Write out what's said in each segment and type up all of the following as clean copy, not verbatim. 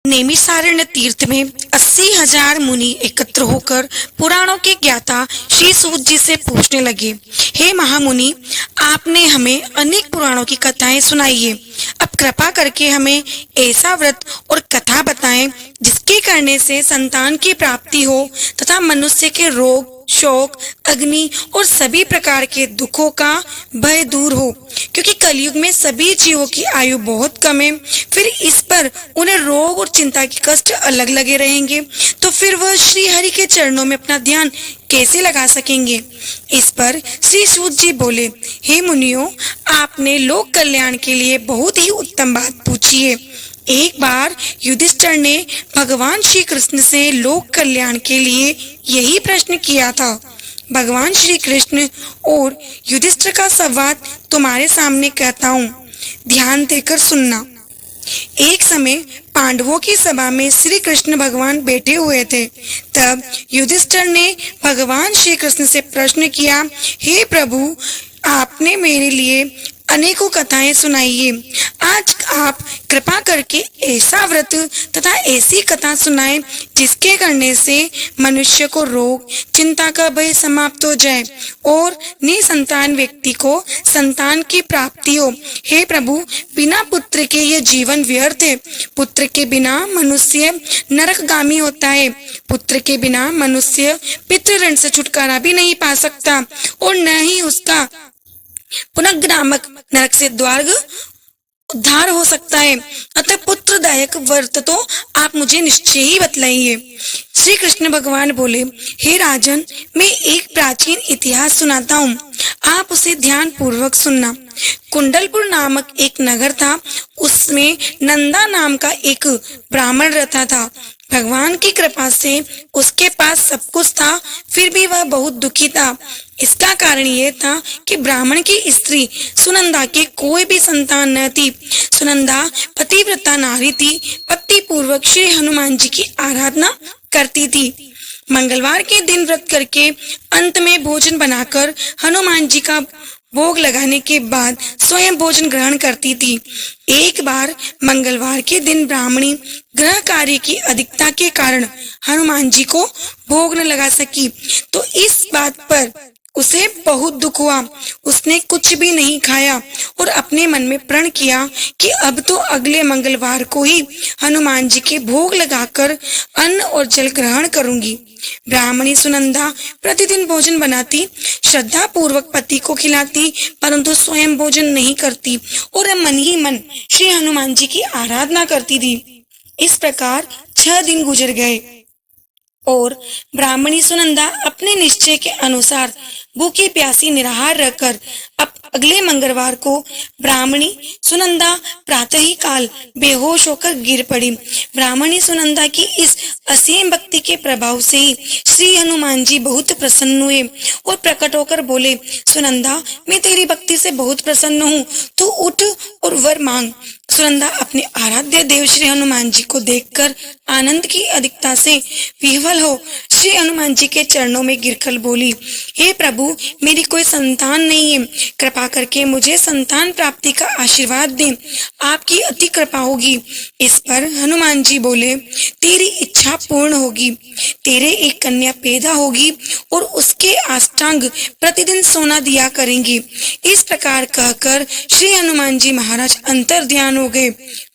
नैमिषारण्य तीर्थ में 80,000 मुनि एकत्र होकर पुराणों के ज्ञाता श्री सूत जी से पूछने लगे, हे महामुनि, आपने हमें अनेक पुराणों की कथाएं सुनाई है। अब कृपा करके हमें ऐसा व्रत और कथा बताएं जिसके करने से संतान की प्राप्ति हो तथा मनुष्य के रोग, शोक, अग्नि और सभी प्रकार के दुखों का भय दूर हो, क्योंकि कलयुग में सभी जीवों की आयु बहुत कम है। फिर इस पर उन्हें रोग और चिंता के कष्ट अलग लगे रहेंगे, तो फिर वह श्री हरि के चरणों में अपना ध्यान कैसे लगा सकेंगे। इस पर श्री सूत जी बोले, हे मुनियों, आपने लोक कल्याण के लिए बहुत ही उत्तम बात पूछी है। एक बार युधिष्ठिर ने भगवान श्री कृष्ण से लोक कल्याण के लिए यही प्रश्न किया था। भगवान श्री कृष्ण और युधिष्ठिर का संवाद तुम्हारे सामने कहता हूँ, ध्यान देकर सुनना। एक समय पांडवों की सभा में श्री कृष्ण भगवान बैठे हुए थे। तब युधिष्ठिर ने भगवान श्री कृष्ण से प्रश्न किया, हे प्रभु, आपने मेरे लिए अनेकों कथाएं सुनाई है। आज आप कृपा करके ऐसा व्रत तथा ऐसी कथा सुनाएं जिसके करने से मनुष्य को रोग, चिंता का भय समाप्त हो जाए और निसंतान व्यक्ति को संतान की प्राप्ति हो। हे प्रभु, बिना पुत्र के यह जीवन व्यर्थ है। पुत्र के बिना मनुष्य नरकगामी होता है। पुत्र के बिना मनुष्य पितृऋण से छुटकारा भी नहीं पा सकता और न ही उसका पुनः नामक नरक से द्वार उद्धार हो सकता है। अतः पुत्रदायक व्रत तो आप मुझे निश्चय ही बतलाइए। श्री कृष्ण भगवान बोले, हे राजन, मैं एक प्राचीन इतिहास सुनाता हूँ, आप उसे ध्यान पूर्वक सुनना। कुंडलपुर नामक एक नगर था। उसमें नंदा नाम का एक ब्राह्मण रहता था। भगवान की कृपा से उसके पास सब कुछ था, फिर भी वह बहुत दुखी था। इसका कारण यह था कि ब्राह्मण की स्त्री सुनंदा के कोई भी संतान न थी। सुनंदा पतिव्रता नारी थी, पति पूर्वक श्री हनुमान जी की आराधना करती थी। मंगलवार के दिन व्रत करके अंत में भोजन बनाकर हनुमान जी का भोग लगाने के बाद स्वयं भोजन ग्रहण करती थी। एक बार मंगलवार के दिन ब्राह्मणी ग्रह कार्य की अधिकता के कारण हनुमान जी को भोग न लगा सकी, तो इस बात पर उसे बहुत दुख हुआ। उसने कुछ भी नहीं खाया और अपने मन में प्रण किया कि अब तो अगले मंगलवार को ही हनुमान जी के भोग लगाकर अन्न और जल ग्रहण करूंगी। ब्राह्मणी सुनंदा प्रतिदिन भोजन बनाती, श्रद्धा पूर्वक पति को खिलाती, परंतु स्वयं भोजन नहीं करती और मन ही मन श्री हनुमान जी की आराधना करती थी। इस प्रकार 6 दिन गुजर गए और ब्राह्मणी सुनंदा अपने निश्चय के अनुसार भूखी प्यासी निराहार रहकर अब अगले मंगलवार को ब्राह्मणी सुनंदा प्रातः ही काल बेहोश होकर गिर पड़ी। ब्राह्मणी सुनंदा की इस असीम भक्ति के प्रभाव से ही श्री हनुमान जी बहुत प्रसन्न हुए और प्रकट होकर बोले, सुनंदा, मैं तेरी भक्ति से बहुत प्रसन्न हूँ, तू उठ और वर मांग। सुनंदा अपने आराध्य देव श्री हनुमान जी को देखकर आनंद की अधिकता से विह्वल हो श्री हनुमान जी के चरणों में गिरकर बोली, हे प्रभु, मेरी कोई संतान नहीं है, कृपा करके मुझे संतान प्राप्ति का आशीर्वाद दें, आपकी अति कृपा होगी। इस पर हनुमान जी बोले, तेरी इच्छा पूर्ण होगी, तेरे एक कन्या पैदा होगी और उसके अष्टांग प्रतिदिन सोना दिया करेंगी। इस प्रकार कहकर श्री हनुमान जी महाराज अंतर ध्यान हो गए।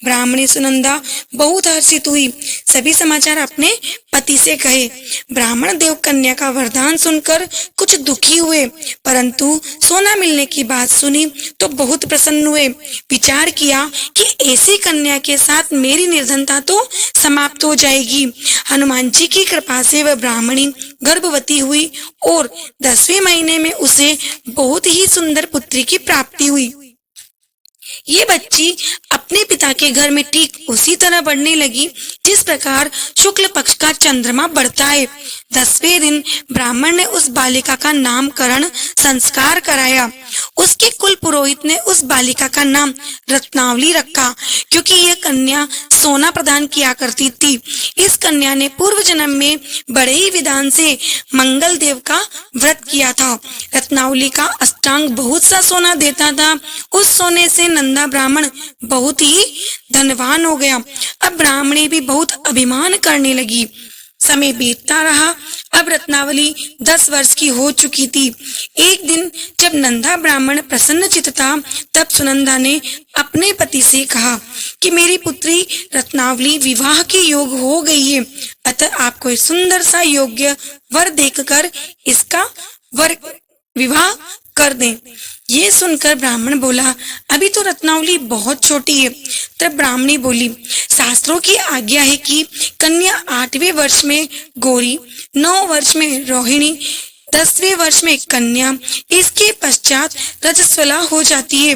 ब्राह्मणी सुनंदा बहुत हर्षित हुई, सभी समाचार अपने पति से कहे। ब्राह्मण देव कन्या का वरदान सुनकर कुछ दुखी हुए, परंतु सोना मिलने की बात सुनी तो बहुत प्रसन्न हुए। विचार किया कि ऐसी कन्या के साथ मेरी निर्धनता तो समाप्त हो जाएगी। हनुमान जी की कृपा से वह ब्राह्मणी गर्भवती हुई और 10वें महीने में उसे बहुत ही सुंदर पुत्री की प्राप्ति हुई। ये बच्ची अपने पिता के घर में ठीक उसी तरह बढ़ने लगी जिस प्रकार शुक्ल पक्ष का चंद्रमा बढ़ता है। 10वें दिन ब्राह्मण ने उस बालिका का नामकरण संस्कार कराया उसके कुल पुरोहित ने उस बालिका का नाम रत्नावली रखा, क्योंकि यह कन्या सोना प्रदान किया करती थी। इस कन्या ने पूर्व जन्म में बड़े ही विधान से मंगल देव का व्रत किया था। रत्नावली का अष्टांग बहुत सा सोना देता था। उस सोने से नंदा ब्राह्मण बहुत ही धनवान हो गया। अब ब्राह्मणी भी बहुत अभिमान करने लगी। समय बीतता रहा। अब रत्नावली 10 वर्ष की हो चुकी थी। एक दिन जब नंदा ब्राह्मण प्रसन्नचित्त था, तब सुनंदा ने अपने पति से कहा कि मेरी पुत्री रत्नावली विवाह के योग हो गई है, अतः आप कोई सुंदर सा योग्य वर देखकर इसका विवाह कर दें। ये सुनकर ब्राह्मण बोला, अभी तो रत्नावली बहुत छोटी है। तब ब्राह्मणी बोली, शास्त्रों की आज्ञा है कि कन्या 8वें वर्ष में गौरी, 9 वर्ष में रोहिणी, 10वें वर्ष में कन्या, इसके पश्चात रजस्वला हो जाती है।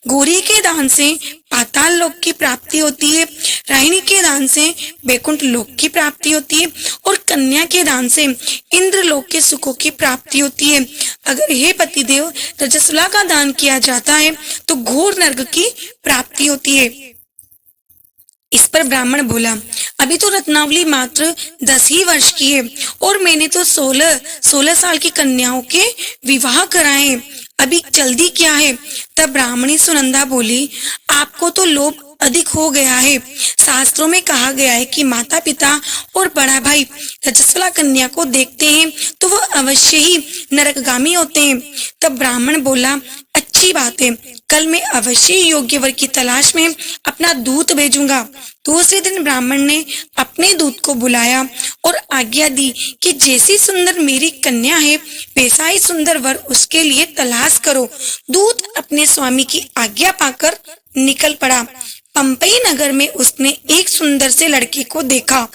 गौरी के दान से पाताल लोक की प्राप्ति होती है, रोहिणी के दान से बैकुंठ लोक की प्राप्ति होती है और कन्या के दान से इंद्र लोक के सुखों की प्राप्ति होती है। अगर हे पतिदेव रजस्वला का दान किया जाता है तो घोर नरक की प्राप्ति होती है। इस पर ब्राह्मण बोला, अभी तो रत्नावली मात्र 10 ही वर्ष की है और मैंने तो 16 साल की कन्याओं के विवाह कराए, अभी जल्दी क्या है। तब ब्राह्मणी सुनंदा बोली, आपको तो लोभ अधिक हो गया है। शास्त्रों में कहा गया है कि माता पिता और बड़ा भाई रजस्वला कन्या को देखते हैं तो वह अवश्य ही नरकगामी होते हैं। तब ब्राह्मण बोला, अच्छी बात है, कल मैं अवश्य योग्य वर की तलाश में अपना दूत भेजूंगा। दूसरे दिन ब्राह्मण ने अपने दूत को बुलाया और आज्ञा दी कि जैसी सुंदर मेरी कन्या है वैसा ही सुंदर वर उसके लिए तलाश करो। दूत अपने स्वामी की आज्ञा पाकर निकल पड़ा। पंपई नगर में उसने एक सुंदर से लड़के को देखा।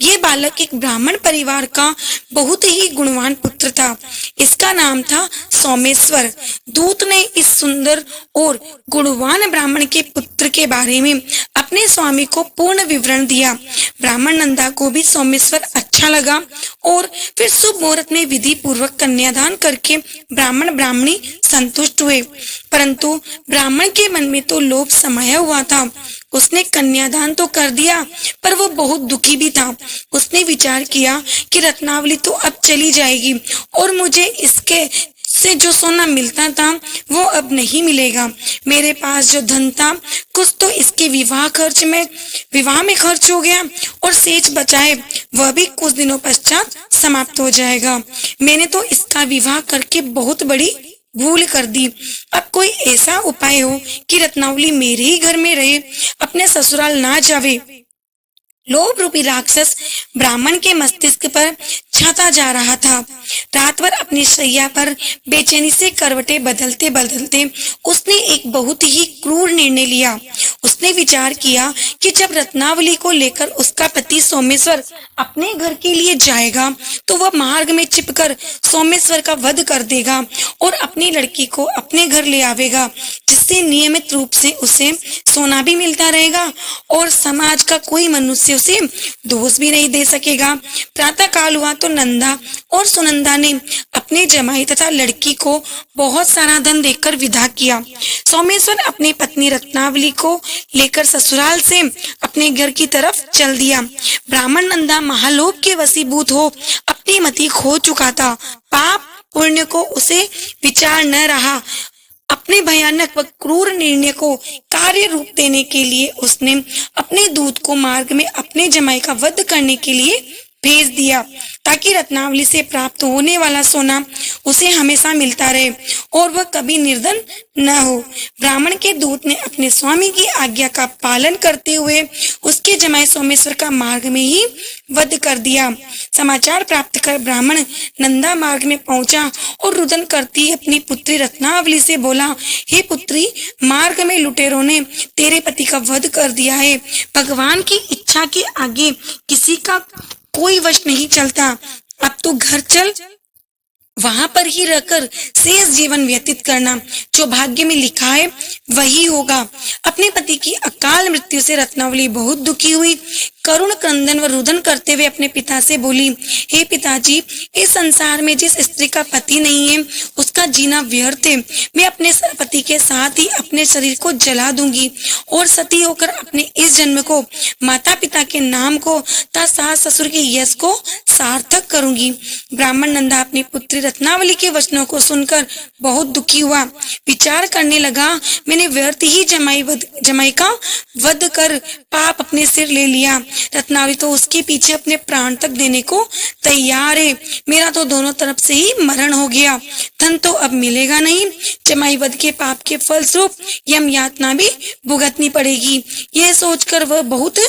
ये बालक एक ब्राह्मण परिवार का बहुत ही गुणवान पुत्र था। इसका नाम था सोमेश्वर। दूत ने इस सुंदर और गुणवान ब्राह्मण के पुत्र के बारे में अपने स्वामी को पूर्ण विवरण दिया। ब्राह्मण नंदा को भी सोमेश्वर अच्छा लगा और फिर शुभ मुहूर्त में विधि पूर्वक कन्यादान करके ब्राह्मण ब्राह्मणी संतुष्ट हुए। परंतु ब्राह्मण के मन में तो लोभ समाया हुआ था। उसने कन्यादान तो कर दिया पर वो बहुत दुखी भी था। उसने विचार किया कि रत्नावली तो अब चली जाएगी और मुझे इसके से जो सोना मिलता था वो अब नहीं मिलेगा। मेरे पास जो धन था कुछ तो इसके विवाह में खर्च हो गया और शेष बचाए वह भी कुछ दिनों पश्चात समाप्त हो जाएगा। मैंने तो इसका विवाह करके बहुत बड़ी भूल कर दी। अब कोई ऐसा उपाय हो कि रत्नावली मेरे ही घर में रहे, अपने ससुराल ना जावे। लोभ रूपी राक्षस ब्राह्मण के मस्तिष्क पर छाता जा रहा था। रात भर अपनी शैया पर बेचैनी से करवटें बदलते बदलते उसने एक बहुत ही क्रूर निर्णय लिया। उसने विचार किया कि जब रत्नावली को लेकर उसका पति सोमेश्वर अपने घर के लिए जाएगा तो वह मार्ग में छिपकर सोमेश्वर का वध कर देगा और अपनी लड़की को अपने घर ले आवेगा, जिससे नियमित रूप से उसे सोना भी मिलता रहेगा और समाज का कोई मनुष्य उसे दोष भी नहीं दे सकेगा। प्रातः काल हुआ तो नंदा और सुनंदा ने अपने जमाई तथा लड़की को बहुत सारा धन देकर विदा किया। सोमेश्वर अपनी पत्नी रत्नावली को लेकर ससुराल से अपने घर की तरफ चल दिया। ब्राह्मण नंदा महालोभ के वशीभूत हो अपनी मति खो चुका था। पाप पुण्य को उसे विचार न रहा। अपने भयानक व क्रूर निर्णय को कार्य रूप देने के लिए उसने अपने दूत को मार्ग में अपने जमाई का वध करने के लिए भेज दिया, ताकि रत्नावली से प्राप्त होने वाला सोना उसे हमेशा मिलता रहे और वह कभी निर्धन न हो। ब्राह्मण के दूत ने अपने स्वामी की आज्ञा का पालन करते हुए उसके जमाई सोमेश्वर का मार्ग में ही वध कर दिया। समाचार प्राप्त कर ब्राह्मण नंदा मार्ग में पहुंचा और रुदन करती अपनी पुत्री रत्नावली से बोला, हे पुत्री, मार्ग में लुटेरों ने तेरे पति का वध कर दिया है। भगवान की इच्छा के आगे किसी का कोई वश नहीं चलता। अब तू घर चल वहां पर ही रहकर शेष जीवन व्यतीत करना जो भाग्य में लिखा है वही होगा। अपने पति की अकाल मृत्यु से रत्नावली बहुत दुखी हुई। करुण क्रंदन व रुदन करते हुए अपने पिता से बोली, हे पिताजी, इस संसार में जिस स्त्री का पति नहीं है उसका जीना व्यर्थ है। मैं अपने पति के साथ ही अपने शरीर को जला दूंगी और सती होकर अपने इस जन्म को, माता पिता के नाम को तथा सास ससुर के यश को सार्थक करूंगी। ब्राह्मण नंदा अपनी पुत्री रत्नावली के वचनों को सुनकर बहुत दुखी हुआ। विचार करने लगा, मैंने व्यर्थ ही जमाई का वध कर पाप अपने सिर ले लिया। रत्नावली तो उसके पीछे अपने प्राण तक देने को तैयार है। मेरा तो दोनों तरफ से ही मरण हो गया। धन तो अब मिलेगा नहीं। जमाई वध के पाप के फलस्वरूप यम यातना भी भुगतनी पड़ेगी। यह सोचकर वह बहुत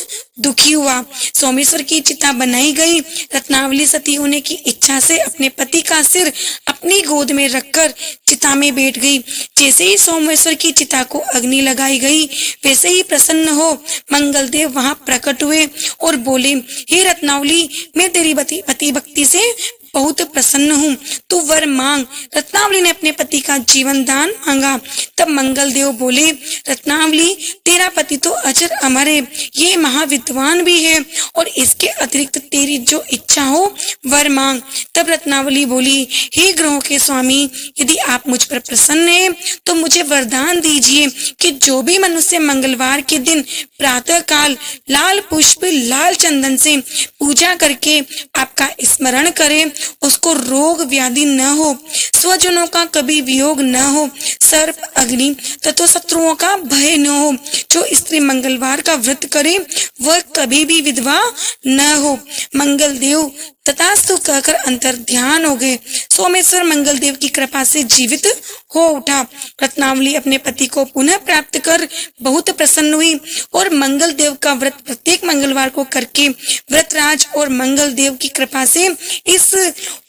दुखी हुआ। सोमेश्वर की चिता बनाई गई। रत्नावली सती होने की इच्छा से अपने पति का सिर अपनी गोद में रखकर चिता में बैठ गई। जैसे ही सोमेश्वर की चिता को अग्नि लगाई गई वैसे ही प्रसन्न हो मंगलदेव वहां प्रकट हुए और बोले, हे रत्नावली, मैं तेरी पति भक्ति से बहुत प्रसन्न हूँ, तू वर मांग। रत्नावली ने अपने पति का जीवन दान मांगा। तब मंगलदेव बोले, रत्नावली, तेरा पति तो अजर अमर है, ये महाविद्वान भी है और इसके अतिरिक्त तेरी जो इच्छा हो वर मांग। तब रत्नावली बोली, हे ग्रहों के स्वामी, यदि आप मुझ पर प्रसन्न हैं तो मुझे वरदान दीजिए कि जो भी मनुष्य मंगलवार के दिन प्रातः काल लाल पुष्प लाल चंदन से पूजा करके आपका स्मरण करे उसको रोग व्याधि न हो, स्वजनों का कभी वियोग न हो, सर्प अग्नि तथा शत्रुओं का भय न हो। जो स्त्री मंगलवार का व्रत करे वह कभी भी विधवा न हो। मंगलदेव तथास्तु कहकर अंतर ध्यान हो गए। सोमेश्वर मंगलदेव की कृपा से जीवित हो उठा। रत्नावली अपने पति को पुनः प्राप्त कर बहुत प्रसन्न हुई और मंगलदेव का व्रत प्रत्येक मंगलवार को करके व्रतराज और मंगलदेव की कृपा से इस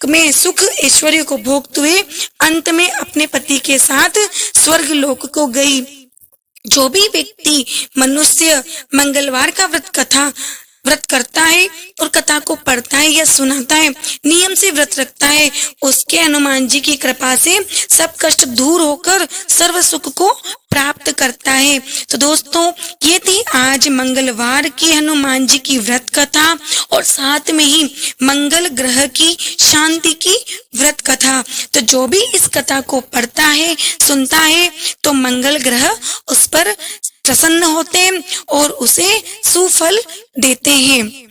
में सुख ऐश्वर्य को भोगते हुए अंत में अपने पति के साथ स्वर्ग लोक को गई। जो भी व्यक्ति मनुष्य मंगलवार का व्रत करता है और कथा को पढ़ता है या सुनाता है, नियम से व्रत रखता है, उसके हनुमान जी की कृपा से सब कष्ट दूर होकर सर्व सुख को प्राप्त करता है। तो दोस्तों, ये थी आज मंगलवार की हनुमान जी की व्रत कथा और साथ में ही मंगल ग्रह की शांति की व्रत कथा। तो जो भी इस कथा को पढ़ता है, सुनता है, तो मंगल ग्रह उस पर प्रसन्न होते हैं और उसे सुफल देते हैं।